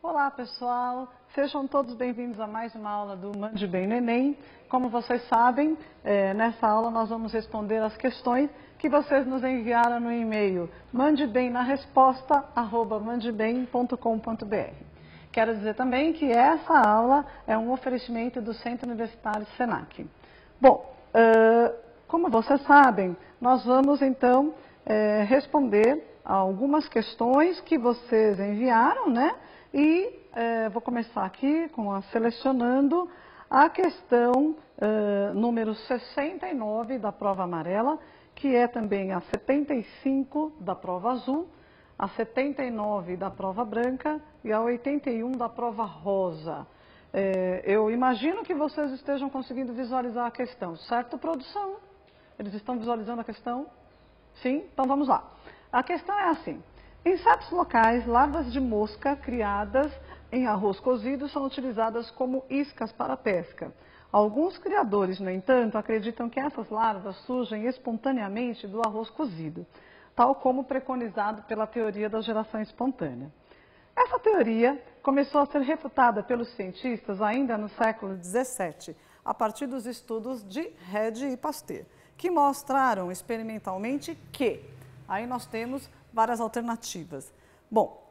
Olá pessoal, sejam todos bem-vindos a mais uma aula do Mande Bem Neném. Como vocês sabem, nessa aula nós vamos responder as questões que vocês nos enviaram no e-mail mandebemnaresposta@mandebem.com.br. Quero dizer também que essa aula é um oferecimento do Centro Universitário Senac. Bom, como vocês sabem, nós vamos então responder a algumas questões que vocês enviaram, né? E vou começar aqui selecionando a questão número 69 da prova amarela, que é também a 75 da prova azul, a 79 da prova branca e a 81 da prova rosa. Eu imagino que vocês estejam conseguindo visualizar a questão, certo, produção? Eles estão visualizando a questão? Sim? Então vamos lá. A questão é assim. Em certos locais, larvas de mosca criadas em arroz cozido são utilizadas como iscas para a pesca. Alguns criadores, no entanto, acreditam que essas larvas surgem espontaneamente do arroz cozido, tal como preconizado pela teoria da geração espontânea. Essa teoria começou a ser refutada pelos cientistas ainda no século XVII, a partir dos estudos de Redi e Pasteur, que mostraram experimentalmente que, aí nós temos várias alternativas. Bom,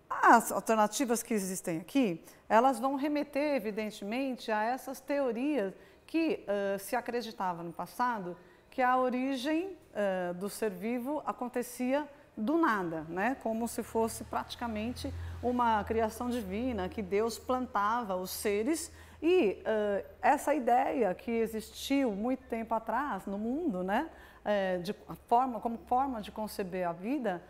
as alternativas que existem aqui, elas vão remeter, evidentemente, a essas teorias que se acreditava no passado que a origem do ser vivo acontecia do nada, né? Como se fosse praticamente uma criação divina, que Deus plantava os seres e essa ideia que existiu muito tempo atrás no mundo, né? Como forma de conceber a vida,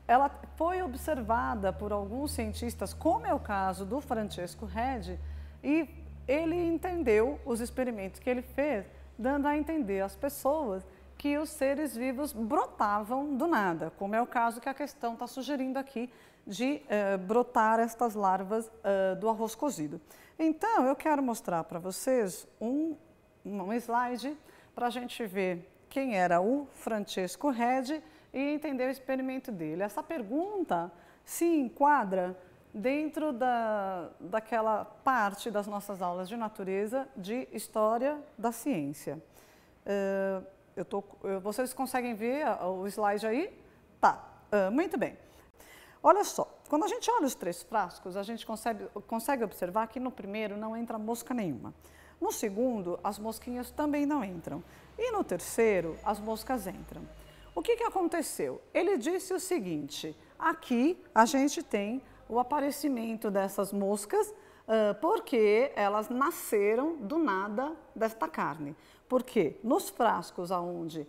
ela foi observada por alguns cientistas, como é o caso do Francesco Redi, e ele entendeu os experimentos que ele fez, dando a entender às pessoas que os seres vivos brotavam do nada, como é o caso que a questão está sugerindo aqui, de brotar estas larvas do arroz cozido. Então, eu quero mostrar para vocês um slide para a gente ver quem era o Francesco Redi e entender o experimento dele. Essa pergunta se enquadra dentro daquela parte das nossas aulas de natureza de história da ciência. Vocês conseguem ver o slide aí? Tá, muito bem. Olha só, quando a gente olha os três frascos, a gente consegue observar que no primeiro não entra mosca nenhuma. No segundo, as mosquinhas também não entram. E no terceiro, as moscas entram. O que aconteceu? Ele disse o seguinte, aqui a gente tem o aparecimento dessas moscas porque elas nasceram do nada desta carne. Porque nos frascos onde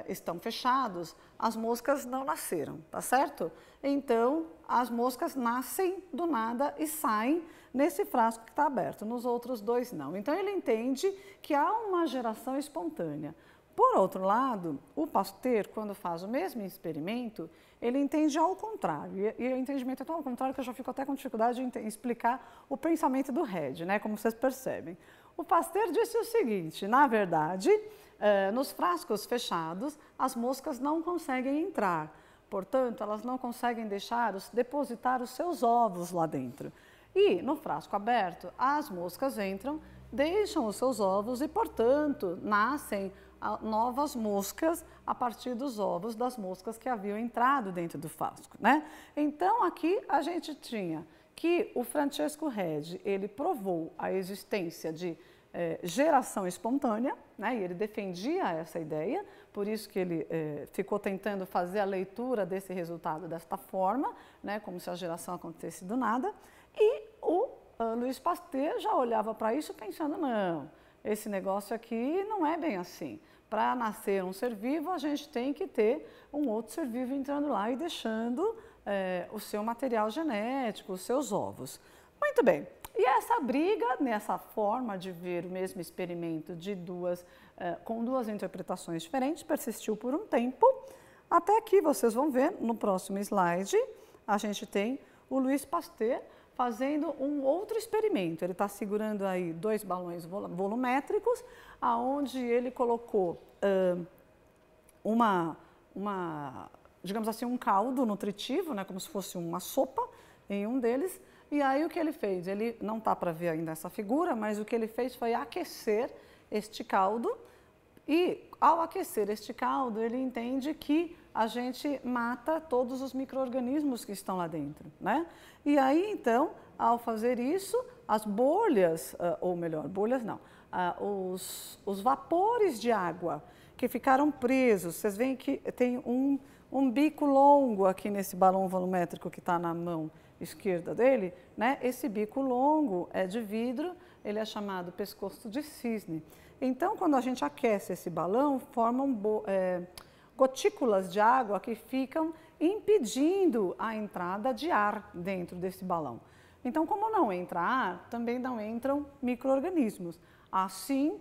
estão fechados, as moscas não nasceram, tá certo? Então, as moscas nascem do nada e saem nesse frasco que está aberto, nos outros dois não. Então, ele entende que há uma geração espontânea. Por outro lado, o Pasteur, quando faz o mesmo experimento, ele entende ao contrário. E o entendimento é tão ao contrário que eu já fico até com dificuldade de explicar o pensamento do Redi, né? Como vocês percebem. O Pasteur disse o seguinte, na verdade, nos frascos fechados, as moscas não conseguem entrar. Portanto, elas não conseguem depositar os seus ovos lá dentro. E no frasco aberto, as moscas entram, deixam os seus ovos e, portanto, nascem novas moscas a partir dos ovos das moscas que haviam entrado dentro do frasco, né? Então, aqui a gente tinha que o Francesco Redi, ele provou a existência de geração espontânea, né? E ele defendia essa ideia, por isso que ele ficou tentando fazer a leitura desse resultado desta forma, né? Como se a geração acontecesse do nada, e o Louis Pasteur já olhava para isso pensando, não, esse negócio aqui não é bem assim. Para nascer um ser vivo, a gente tem que ter um outro ser vivo entrando lá e deixando o seu material genético, os seus ovos. Muito bem, e essa briga, nessa forma de ver o mesmo experimento com duas interpretações diferentes, persistiu por um tempo, até que vocês vão ver no próximo slide, a gente tem o Louis Pasteur fazendo um outro experimento. Ele está segurando aí 2 balões volumétricos, aonde ele colocou digamos assim, um caldo nutritivo, né, como se fosse uma sopa, em um deles. E aí o que ele fez? Ele não está para ver ainda essa figura, mas o que ele fez foi aquecer este caldo. E ao aquecer este caldo, ele entende que a gente mata todos os micro-organismos que estão lá dentro, né? E aí, então, ao fazer isso, as bolhas, ou melhor, bolhas não, os vapores de água que ficaram presos, vocês veem que tem um bico longo aqui nesse balão volumétrico que está na mão esquerda dele, né? Esse bico longo é de vidro, ele é chamado pescoço de cisne. Então, quando a gente aquece esse balão, formam gotículas de água que ficam impedindo a entrada de ar dentro desse balão. Então, como não entra ar, também não entram micro-organismos. Assim,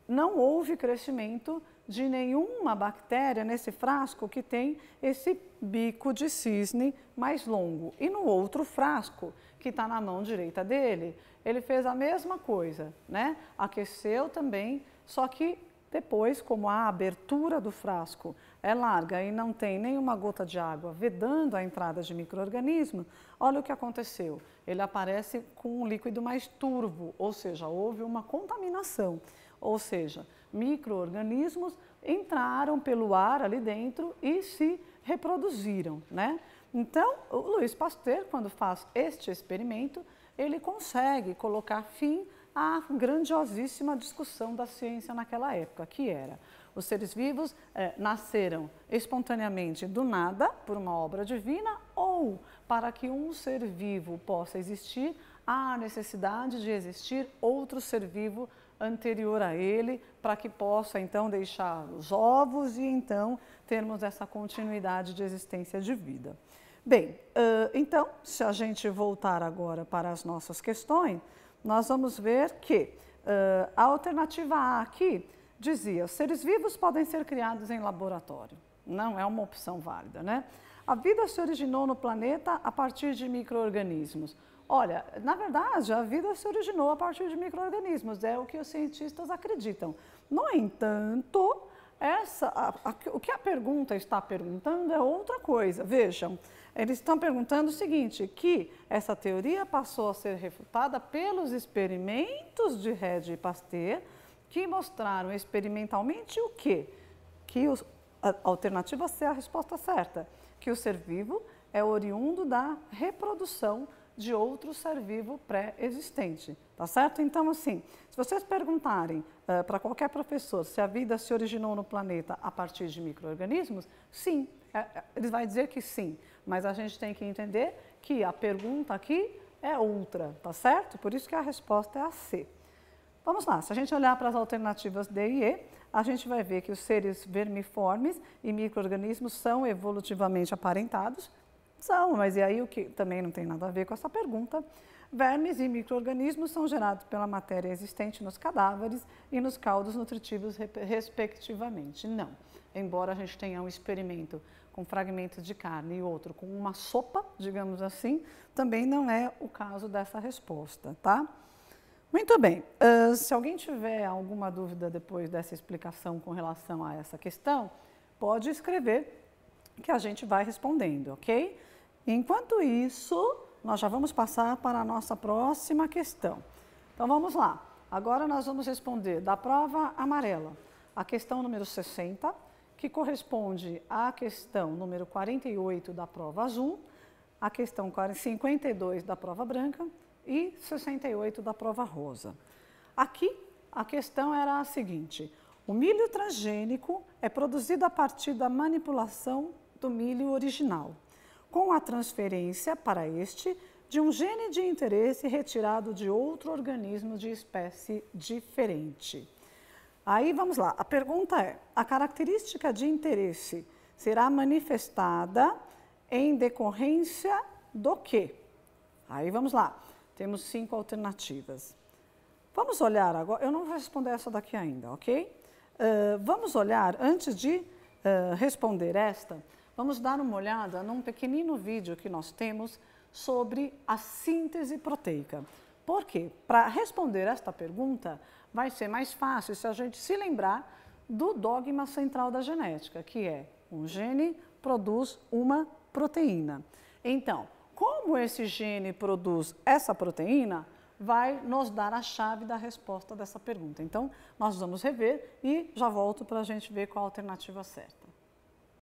não houve crescimento de nenhuma bactéria nesse frasco que tem esse bico de cisne mais longo. E no outro frasco, que está na mão direita dele, ele fez a mesma coisa, né? Aqueceu também, só que depois, como a abertura do frasco é larga e não tem nenhuma gota de água vedando a entrada de micro-organismo, olha o que aconteceu. Ele aparece com um líquido mais turvo, ou seja, houve uma contaminação. Ou seja, micro-organismos entraram pelo ar ali dentro e se reproduziram, né? Então, o Louis Pasteur, quando faz este experimento, ele consegue colocar fim à grandiosíssima discussão da ciência naquela época, que era: os seres vivos nasceram espontaneamente do nada, por uma obra divina, ou para que um ser vivo possa existir, há a necessidade de existir outro ser vivo anterior a ele, para que possa então deixar os ovos e então termos essa continuidade de existência de vida. Bem, então, se a gente voltar agora para as nossas questões, nós vamos ver que a alternativa A aqui dizia: seres vivos podem ser criados em laboratório. Não é uma opção válida, né? A vida se originou no planeta a partir de micro-organismos. Olha, na verdade, a vida se originou a partir de micro-organismos, é o que os cientistas acreditam. No entanto, o que a pergunta está perguntando é outra coisa. Vejam, eles estão perguntando o seguinte, que essa teoria passou a ser refutada pelos experimentos de Regis e Pasteur, que mostraram experimentalmente o quê? Que a alternativa C é a resposta certa, que o ser vivo é oriundo da reprodução de outro ser vivo pré-existente, tá certo? Então, assim, se vocês perguntarem para qualquer professor se a vida se originou no planeta a partir de micro-organismos, sim, eles vão dizer que sim, mas a gente tem que entender que a pergunta aqui é outra, tá certo? Por isso que a resposta é a C. Vamos lá, se a gente olhar para as alternativas D e E, a gente vai ver que os seres vermiformes e micro-organismos são evolutivamente aparentados. São, mas e aí o que também não tem nada a ver com essa pergunta? Vermes e micro-organismos são gerados pela matéria existente nos cadáveres e nos caldos nutritivos, respectivamente. Não, embora a gente tenha um experimento com fragmentos de carne e outro com uma sopa, digamos assim, também não é o caso dessa resposta, tá? Muito bem, se alguém tiver alguma dúvida depois dessa explicação com relação a essa questão, pode escrever que a gente vai respondendo, ok? Enquanto isso, nós já vamos passar para a nossa próxima questão. Então vamos lá, agora nós vamos responder da prova amarela, a questão número 60, que corresponde à questão número 48 da prova azul, a questão 52 da prova branca e 68 da prova rosa. Aqui, a questão era a seguinte: o milho transgênico é produzido a partir da manipulação do milho original, com a transferência para este de um gene de interesse retirado de outro organismo de espécie diferente. Aí vamos lá, a pergunta é: a característica de interesse será manifestada em decorrência do quê? Aí vamos lá, temos 5 alternativas. Vamos olhar agora, eu não vou responder essa daqui ainda, ok? Vamos olhar, antes de responder esta, vamos dar uma olhada num pequenino vídeo que nós temos sobre a síntese proteica. Por quê? Para responder esta pergunta, vai ser mais fácil se a gente se lembrar do dogma central da genética, que é: um gene produz uma proteína. Então, como como esse gene produz essa proteína, vai nos dar a chave da resposta dessa pergunta. Então, nós vamos rever e já volto para a gente ver qual a alternativa certa.